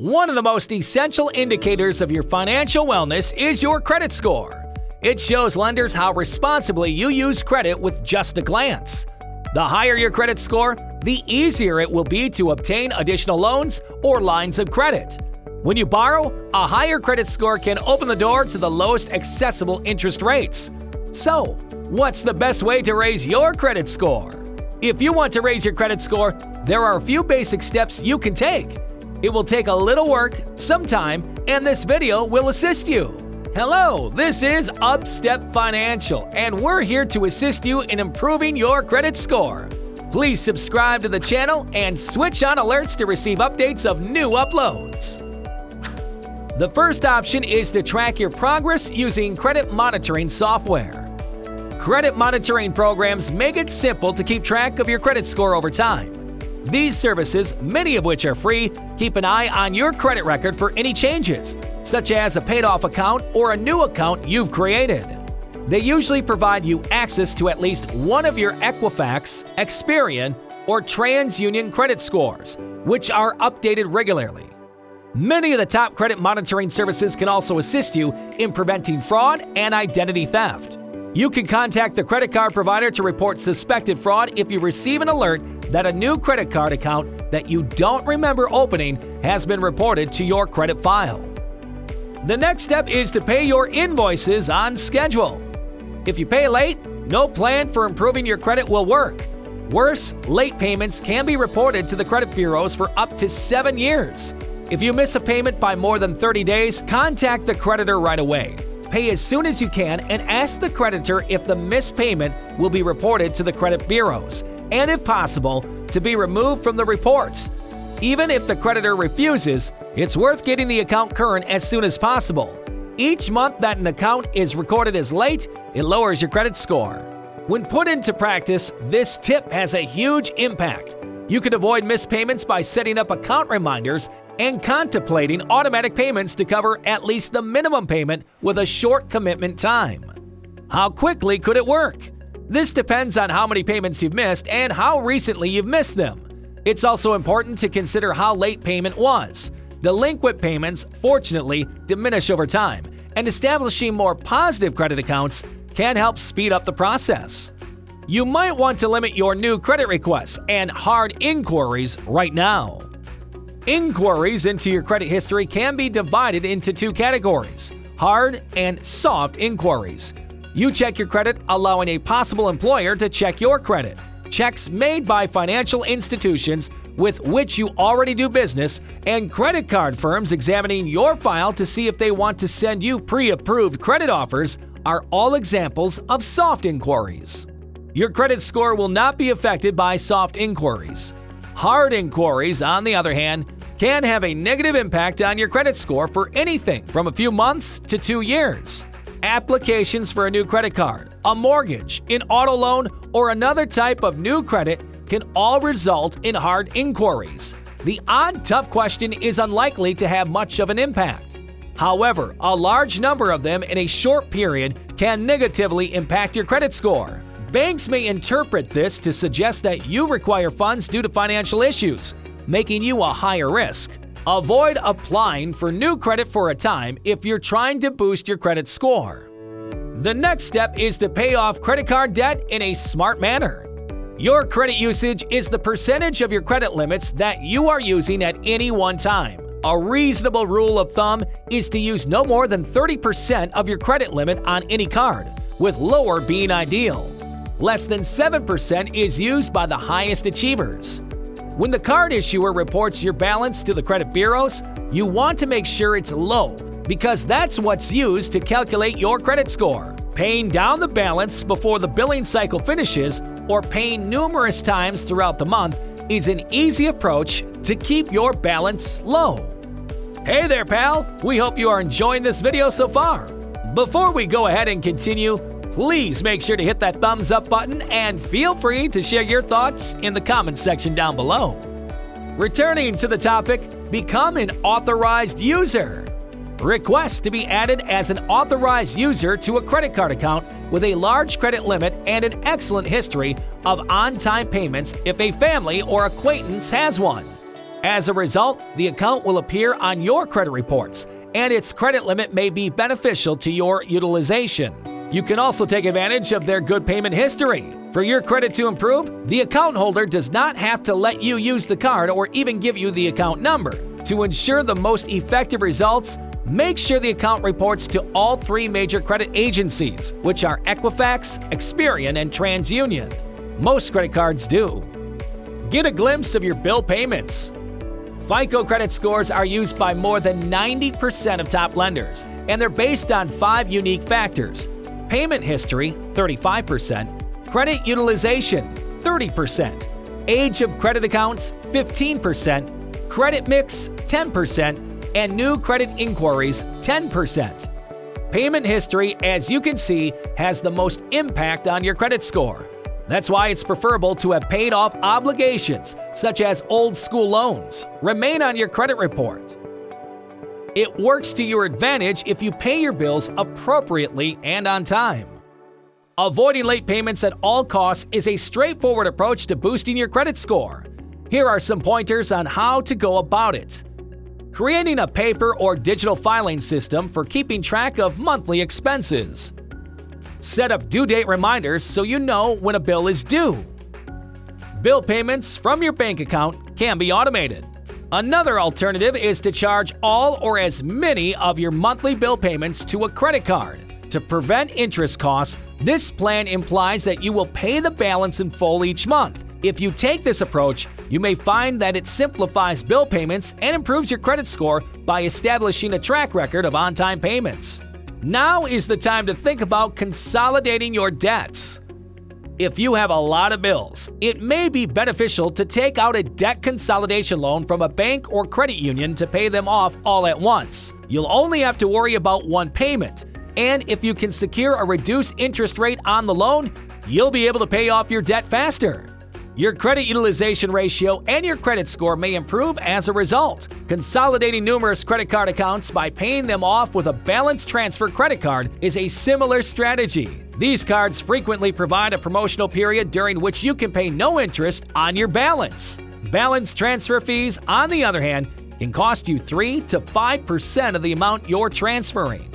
One of the most essential indicators of your financial wellness is your credit score. It shows lenders how responsibly you use credit with just a glance. The higher your credit score, the easier it will be to obtain additional loans or lines of credit. When you borrow, a higher credit score can open the door to the lowest accessible interest rates. So, what's the best way to raise your credit score? If you want to raise your credit score, there are a few basic steps you can take. It will take a little work, some time, and this video will assist you. Hello, this is Upstep Financial, and we're here to assist you in improving your credit score. Please subscribe to the channel and switch on alerts to receive updates of new uploads. The first option is to track your progress using credit monitoring software. Credit monitoring programs make it simple to keep track of your credit score over time. These services, many of which are free, keep an eye on your credit record for any changes, such as a paid-off account or a new account you've created. They usually provide you access to at least one of your Equifax, Experian, or TransUnion credit scores, which are updated regularly. Many of the top credit monitoring services can also assist you in preventing fraud and identity theft. You can contact the credit card provider to report suspected fraud if you receive an alert that a new credit card account that you don't remember opening has been reported to your credit file. The next step is to pay your invoices on schedule. If you pay late, no plan for improving your credit will work. Worse, late payments can be reported to the credit bureaus for up to 7 years. If you miss a payment by more than 30 days, contact the creditor right away. Pay as soon as you can and ask the creditor if the missed payment will be reported to the credit bureaus, and if possible, to be removed from the reports. Even if the creditor refuses, it's worth getting the account current as soon as possible. Each month that an account is recorded as late, it lowers your credit score. When put into practice, this tip has a huge impact. You can avoid missed payments by setting up account reminders and contemplating automatic payments to cover at least the minimum payment with a short commitment time. How quickly could it work? This depends on how many payments you've missed and how recently you've missed them. It's also important to consider how late payment was. Delinquent payments, fortunately, diminish over time, and establishing more positive credit accounts can help speed up the process. You might want to limit your new credit requests and hard inquiries right now. Inquiries into your credit history can be divided into two categories: hard and soft inquiries. You check your credit, allowing a possible employer to check your credit. Checks made by financial institutions with which you already do business, and credit card firms examining your file to see if they want to send you pre-approved credit offers are all examples of soft inquiries. Your credit score will not be affected by soft inquiries. Hard inquiries, on the other hand, can have a negative impact on your credit score for anything from a few months to 2 years. Applications for a new credit card, a mortgage, an auto loan, or another type of new credit can all result in hard inquiries. The odd, tough question is unlikely to have much of an impact. However, a large number of them in a short period can negatively impact your credit score. Banks may interpret this to suggest that you require funds due to financial issues, making you a higher risk. Avoid applying for new credit for a time if you're trying to boost your credit score. The next step is to pay off credit card debt in a smart manner. Your credit usage is the percentage of your credit limits that you are using at any one time. A reasonable rule of thumb is to use no more than 30% of your credit limit on any card, with lower being ideal. Less than 7% is used by the highest achievers. When the card issuer reports your balance to the credit bureaus, you want to make sure it's low, because that's what's used to calculate your credit score. Paying down the balance before the billing cycle finishes or paying numerous times throughout the month is an easy approach to keep your balance low. Hey there, pal! We hope you are enjoying this video so far. Before we go ahead and continue, please make sure to hit that thumbs up button and feel free to share your thoughts in the comments section down below. Returning to the topic, become an authorized user. Request to be added as an authorized user to a credit card account with a large credit limit and an excellent history of on-time payments if a family or acquaintance has one. As a result, the account will appear on your credit reports, and its credit limit may be beneficial to your utilization. You can also take advantage of their good payment history. For your credit to improve, the account holder does not have to let you use the card or even give you the account number. To ensure the most effective results, make sure the account reports to all three major credit agencies, which are Equifax, Experian, and TransUnion. Most credit cards do. Get a glimpse of your bill payments. FICO credit scores are used by more than 90% of top lenders, and they're based on 5 unique factors: payment history, 35%, credit utilization, 30%, age of credit accounts, 15%, credit mix, 10%, and new credit inquiries, 10%. Payment history, as you can see, has the most impact on your credit score. That's why it's preferable to have paid off obligations, such as old school loans, remain on your credit report. It works to your advantage if you pay your bills appropriately and on time. Avoiding late payments at all costs is a straightforward approach to boosting your credit score. Here are some pointers on how to go about it. Creating a paper or digital filing system for keeping track of monthly expenses. Set up due date reminders so you know when a bill is due. Bill payments from your bank account can be automated. Another alternative is to charge all or as many of your monthly bill payments to a credit card. To prevent interest costs, this plan implies that you will pay the balance in full each month. If you take this approach, you may find that it simplifies bill payments and improves your credit score by establishing a track record of on-time payments. Now is the time to think about consolidating your debts. If you have a lot of bills, it may be beneficial to take out a debt consolidation loan from a bank or credit union to pay them off all at once. You'll only have to worry about one payment, and if you can secure a reduced interest rate on the loan, you'll be able to pay off your debt faster. Your credit utilization ratio and your credit score may improve as a result. Consolidating numerous credit card accounts by paying them off with a balance transfer credit card is a similar strategy. These cards frequently provide a promotional period during which you can pay no interest on your balance. Balance transfer fees, on the other hand, can cost you 3 to 5% of the amount you're transferring.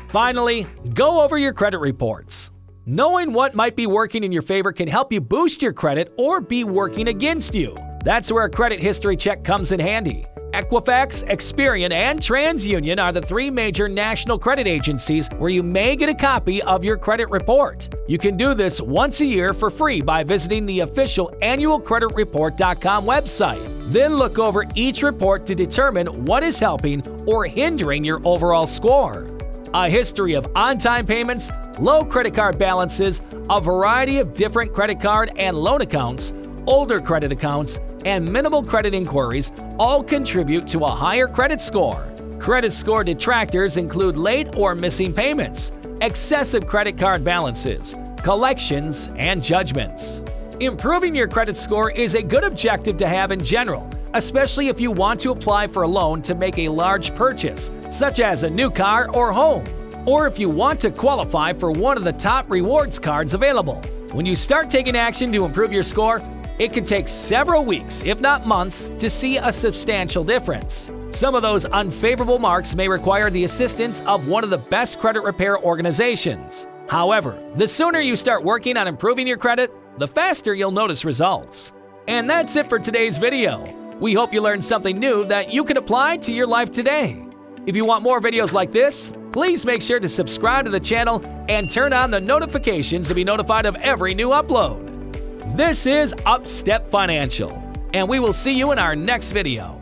Finally, go over your credit reports. Knowing what might be working in your favor can help you boost your credit or be working against you. That's where a credit history check comes in handy. Equifax, Experian, and TransUnion are the 3 major national credit agencies where you may get a copy of your credit report. You can do this once a year for free by visiting the official annualcreditreport.com website. Then look over each report to determine what is helping or hindering your overall score. A history of on-time payments, low credit card balances, a variety of different credit card and loan accounts, older credit accounts, and minimal credit inquiries all contribute to a higher credit score. Credit score detractors include late or missing payments, excessive credit card balances, collections, and judgments. Improving your credit score is a good objective to have in general, especially if you want to apply for a loan to make a large purchase, such as a new car or home, or if you want to qualify for one of the top rewards cards available. When you start taking action to improve your score, it can take several weeks, if not months, to see a substantial difference. Some of those unfavorable marks may require the assistance of one of the best credit repair organizations. However, the sooner you start working on improving your credit, the faster you'll notice results. And that's it for today's video. We hope you learned something new that you can apply to your life today. If you want more videos like this, please make sure to subscribe to the channel and turn on the notifications to be notified of every new upload. This is Upstep Financial, and we will see you in our next video.